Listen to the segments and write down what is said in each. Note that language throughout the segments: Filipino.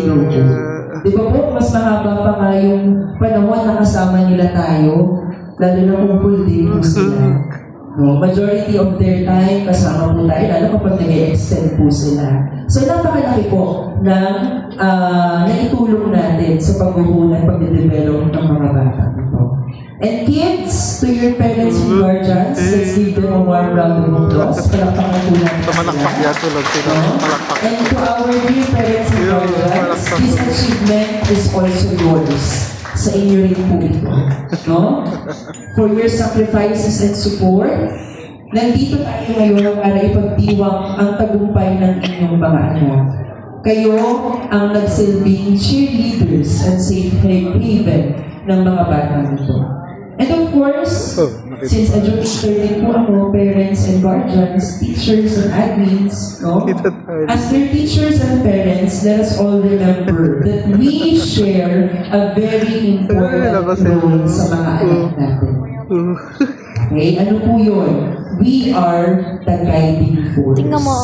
they grow old. Di ba po, mas mahaba pa nga yung panahon na kasama nila tayo, lalo na kung full day po sila. No, majority of their time kasama po tayo, lalo kapag nag-extend po sila. So, napakalaki po ng naitulong natin sa pagbubuo at pag-develop ng mga bata ito. And kids, to your parents and guardians, let's give them a warm round of applause. Palakpakan po natin sila. Malakpak yan, tulog sila. Malakpak. And to our dear parents and guardians, this achievement is also yours. Sa inyo rin po ito. No? For your sacrifices and support, nandito tayo ngayon para ipagdiwang ang tagumpay ng inyong mga anak. Kayo ang nagsilbing cheerleaders and safe haven ng mga batang ito. And of course, since educator din po ako, parents and guardians, teachers and admins, no? As their teachers and parents, let us all remember that we share a very important role sa mga anak natin. Okay, ano po yun? We are the guiding force. Tingnan mo.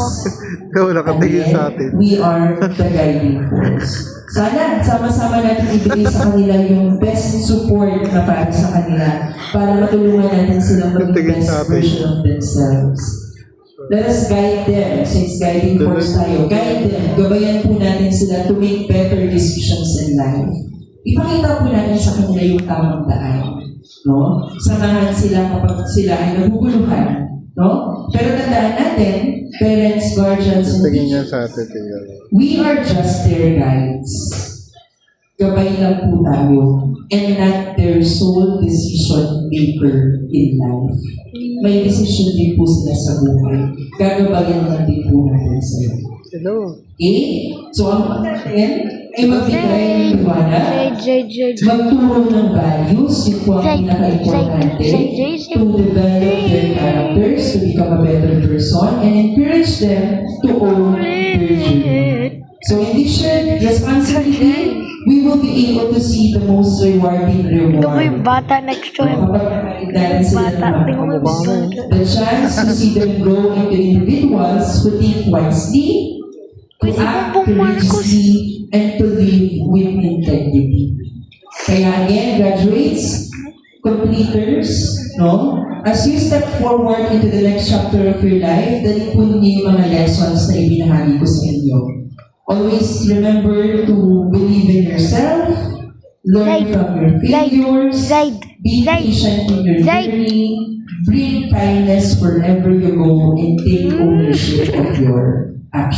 Wala ka tingin sa atin. We are the guiding force. Sana, sama-sama natin ibigay sa kanila yung best support na para sa kanila para matulungan natin silang maging best version of themselves. Let us guide them, since guiding force tayo. Guide them, gabayan po natin sila to make better decisions in life. Ipakita po natin sa kanila yung tamang daan. No? Samahan sila kapag sila ay naguguluhan. No? Pero tandaan natin, parents, guardians, and teachers, we are just their guides. Gabay lang po tayo, and not their sole decision maker in life. May decision din po sila sa buhay. Gagabayan lang din po natin sila. Hello. Okay? So, ang natin ay magbigay ng liwanag, magturo ng values, yun po ang pinaka-importante, to develop their characters, to become a better person, and encourage them to own their journey. So, in this shared responsibility, we will be able to see the most rewarding reward. May bata next to him. The chance to see them grow into individuals who think wisely, to act courageously, and to live with integrity. Kaya again, graduates, completers, no? As you step forward into the next chapter of your life, dali po niyo yung mga lessons na ibinahagi ko sa inyo. Always remember to believe in yourself, learn from your failures, be patient in your journey, bring kindness wherever you go, and take ownership of your actions.